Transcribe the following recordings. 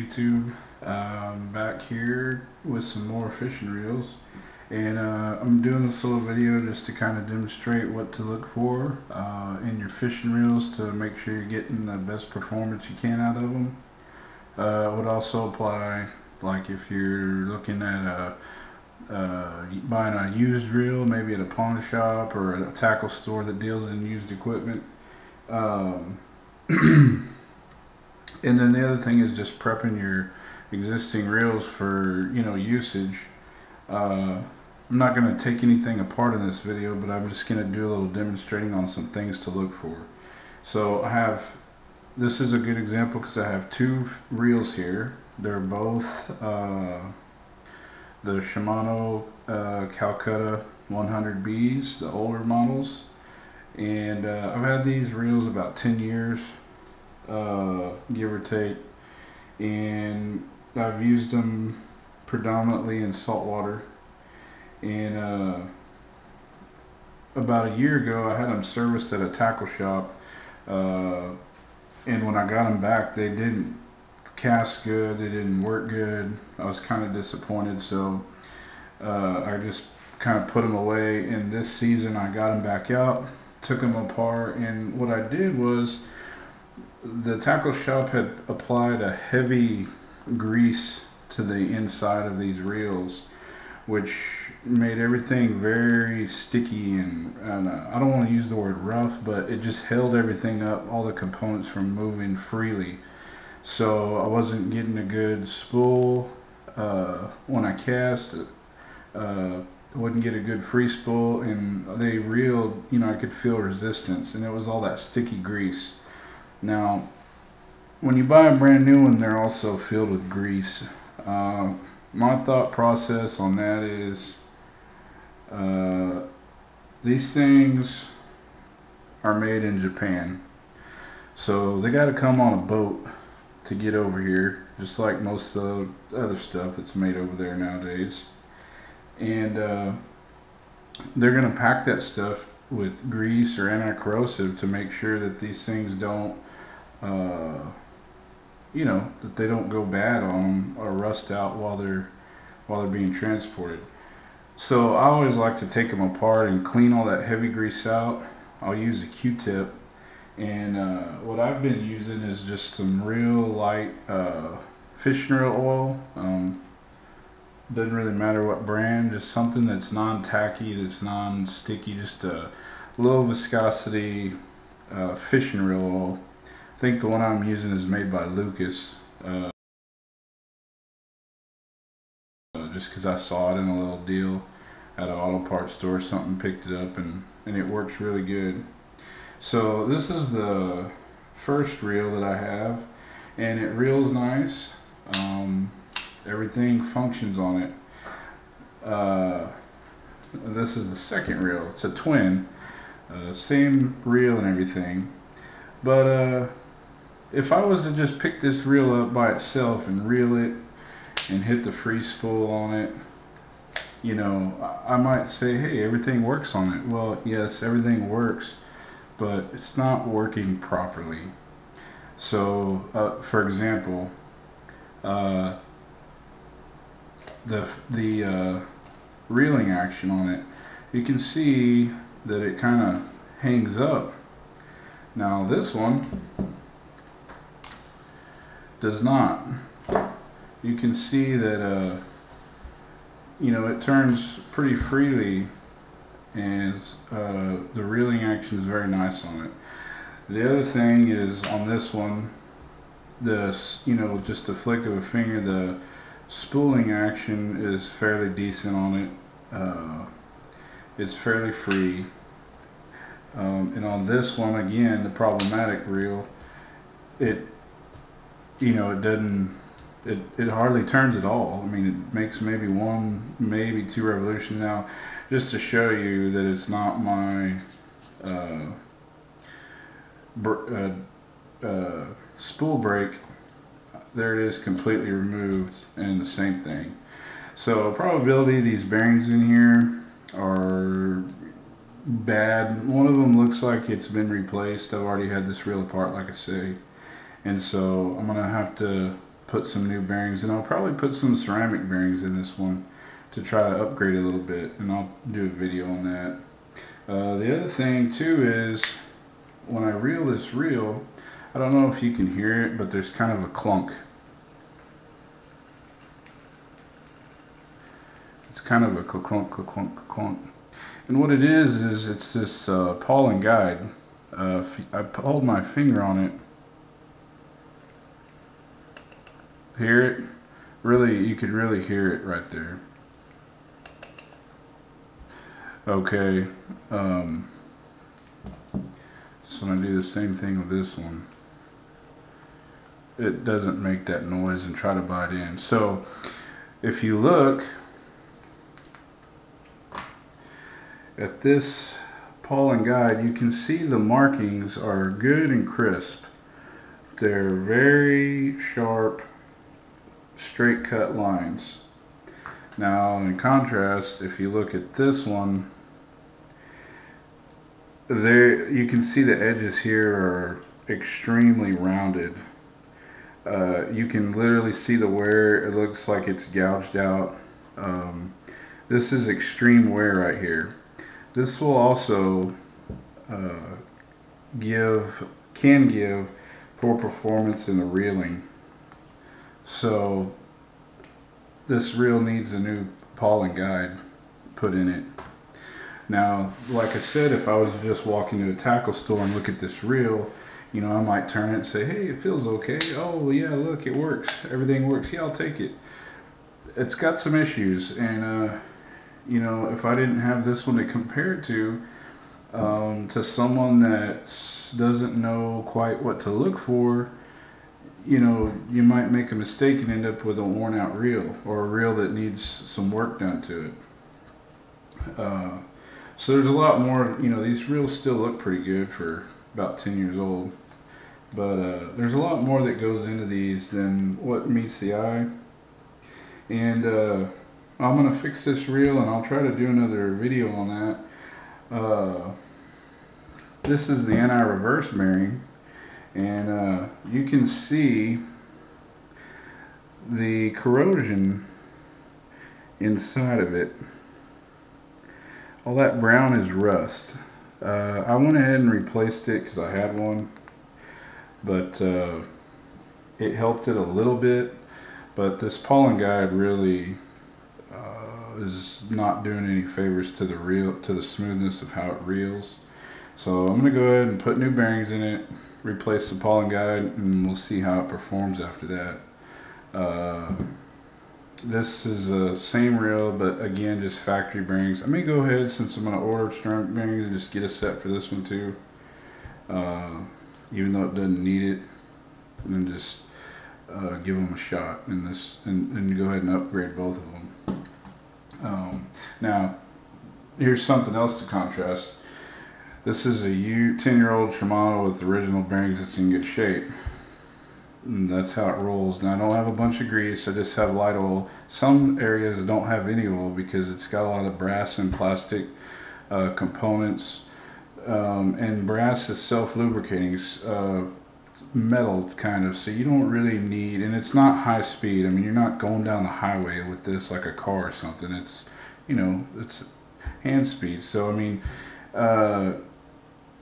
YouTube. Back here with some more fishing reels, and I'm doing this little video just to kind of demonstrate what to look for in your fishing reels to make sure you're getting the best performance you can out of them. It would also apply like if you're looking at buying a used reel, maybe at a pawn shop or a tackle store that deals in used equipment. And then the other thing is just prepping your existing reels for usage. I'm not going to take anything apart in this video, but I'm just going to do a little demonstrating on some things to look for. So this is a good example because I have two reels here. They're both the Shimano Calcutta 100Bs, the older models, and I've had these reels about 10 years, give or take, and I've used them predominantly in saltwater. And about a year ago I had them serviced at a tackle shop, and when I got them back they didn't cast good, they didn't work good. I was kind of disappointed, so I just kind of put them away, and this season I got them back out, took them apart, and what I did was the tackle shop had applied a heavy grease to the inside of these reels, which made everything very sticky, and I don't want to use the word rough, but it just held everything up, all the components from moving freely. So I wasn't getting a good spool when I cast. Wouldn't get a good free spool, and they reeled, I could feel resistance, and it was all that sticky grease. Now, when you buy a brand new one, they're also filled with grease. My thought process on that is these things are made in Japan, so they got to come on a boat to get over here, just like most of the other stuff that's made over there nowadays. And they're going to pack that stuff with grease or anti-corrosive to make sure that these things don't that they don't go bad on them or rust out while they're being transported. So I always like to take them apart and clean all that heavy grease out. I'll use a Q-tip, and what I've been using is just some real light fishing reel oil. Doesn't really matter what brand, just something that's non-tacky, that's non-sticky, just a low viscosity fishing reel oil. I think the one I'm using is made by Lucas, just because I saw it in a little deal at an auto parts store. Something picked it up, and it works really good. So this is the first reel that I have, and it reels nice. Everything functions on it. This is the second reel. It's a twin, same reel and everything, but if I was to just pick this reel up by itself and reel it and hit the free spool on it, I might say, hey, everything works on it. Well, yes, everything works, but it's not working properly. So for example, the reeling action on it, you can see that it kind of hangs up. Now this one does not. You can see that it turns pretty freely, and the reeling action is very nice on it. The other thing is on this one, just a flick of a finger, the spooling action is fairly decent on it. It's fairly free. And on this one, again, the problematic reel, it hardly turns at all. I mean, it makes maybe one, maybe two revolutions. Now, just to show you that it's not my spool brake, there it is, completely removed, and the same thing. So probability these bearings in here are bad. One of them looks like it's been replaced. I've already had this reel apart, like I say, and so I'm gonna have to put some new bearings, and I'll probably put some ceramic bearings in this one to try to upgrade a little bit, and I'll do a video on that. The other thing too is when I reel this reel, I don't know if you can hear it, but there's kind of a clunk. It's kind of a clunk, clunk, clunk. And what it is it's this Paul and Guide. I hold my finger on it. Hear it? Really, you could really hear it right there. Okay. So I'm going to do the same thing with this one. It doesn't make that noise and try to bite in. So if you look at this Paul and Guide, you can see the markings are good and crisp. They're very sharp, straight cut lines. Now in contrast, if you look at this one, there you can see the edges here are extremely rounded. You can literally see the wear. It looks like it's gouged out. This is extreme wear right here. This will also can give poor performance in the reeling. So this reel needs a new Paul and Guide put in it. Now, like I said, if I was to just walk into a tackle store and look at this reel, you know, I might turn it and say, hey, it feels okay. Oh yeah, look, it works. Everything works. Yeah, I'll take it. It's got some issues, and you know, if I didn't have this one to compare it to someone that doesn't know quite what to look for, you know, you might make a mistake and end up with a worn out reel, or a reel that needs some work done to it. So there's a lot more, you know, these reels still look pretty good for about 10 years old, but there's a lot more that goes into these than what meets the eye. And I'm going to fix this reel, and I'll try to do another video on that. This is the anti-reverse bearing, and you can see the corrosion inside of it. All that brown is rust. I went ahead and replaced it because I had one, but it helped it a little bit. But this Paul and Guide really is not doing any favors to the reel, to the smoothness of how it reels. So I'm going to go ahead and put new bearings in it, replace the Paul and Guide, and we'll see how it performs after that. This is the same reel, but again, just factory bearings. I may go ahead, since I'm going to order ceramic bearings, and just get a set for this one too, even though it doesn't need it, and then just give them a shot in this, and go ahead and upgrade both of them. Now, here's something else to contrast. This is a 10-year-old Shimano with original bearings that's in good shape. And that's how it rolls. Now, I don't have a bunch of grease, I just have light oil. Some areas don't have any oil because it's got a lot of brass and plastic components. And brass is self-lubricating metal, kind of, so you don't really need, and it's not high speed. I mean, you're not going down the highway with this like a car or something. It's, you know, it's hand speed. So I mean,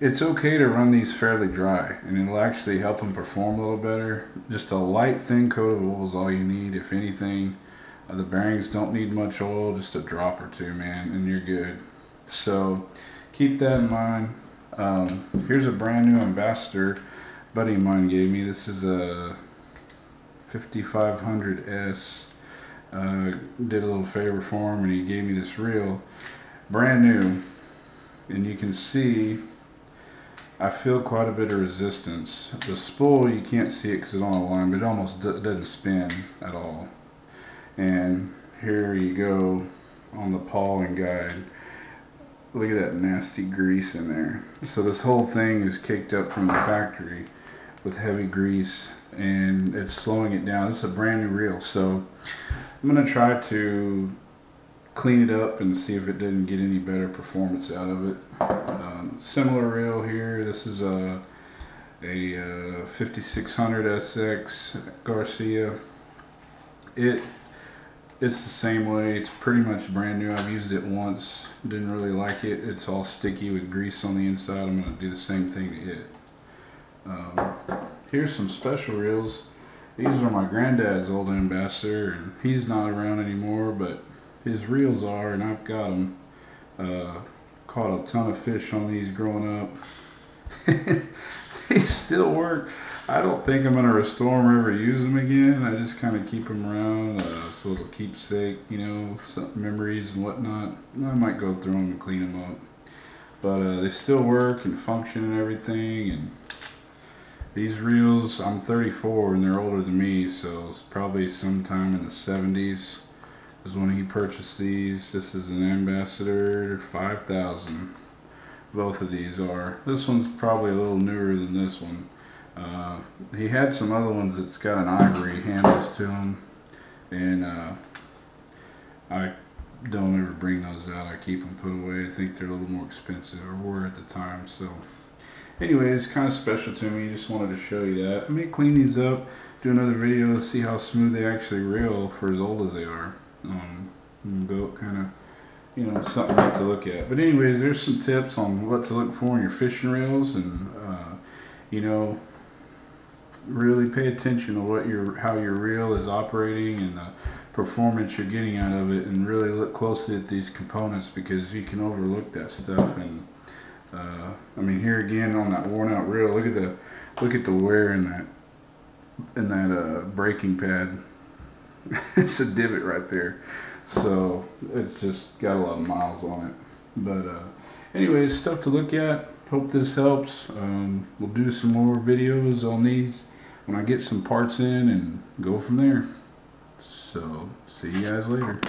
it's okay to run these fairly dry, and it'll actually help them perform a little better. Just a light thin coat of oil is all you need, if anything. The bearings don't need much oil, just a drop or two, man, and you're good. So keep that in mind. Here's a brand new Ambassador buddy of mine gave me. This is a 5500S. Did a little favor for him, and he gave me this reel, brand new, and you can see I feel quite a bit of resistance. The spool, you can't see it because it's on a line, but it almost doesn't spin at all. And here you go on the Paul and Guide. Look at that nasty grease in there. So this whole thing is caked up from the factory with heavy grease, and it's slowing it down. This is a brand new reel, so I'm going to try to clean it up and see if it didn't get any better performance out of it. Similar reel here. This is a 5600 SX Garcia. It's the same way. It's pretty much brand new. I've used it once, didn't really like it. It's all sticky with grease on the inside. I'm going to do the same thing to it. Here's some special reels. These are my granddad's old Ambassador, and he's not around anymore, but his reels are, and I've got them. Caught a ton of fish on these growing up. They still work. I don't think I'm going to restore them or ever use them again. I just kind of keep them around, it's a little keepsake, you know, some memories and whatnot. I might go through them and clean them up. But they still work and function and everything. And these reels, I'm 34 and they're older than me, so it's probably sometime in the 70s is when he purchased these. This is an Ambassador 5000. Both of these are. This one's probably a little newer than this one. He had some other ones that's got an ivory handles to them, and I don't ever bring those out. I keep them put away. I think they're a little more expensive, or were at the time. So anyways, kind of special to me. Just wanted to show you that. I may clean these up, do another video, see how smooth they actually reel for as old as they are. Go kind of, you know, something neat to look at. But anyways, there's some tips on what to look for in your fishing reels, and you know, really pay attention to how your reel is operating and the performance you're getting out of it, and really look closely at these components, because you can overlook that stuff. And I mean, here again on that worn out reel, look at the wear in that braking pad. It's a divot right there, so it's just got a lot of miles on it. But anyways, stuff to look at. Hope this helps. We'll do some more videos on these when I get some parts in and go from there. So see you guys later.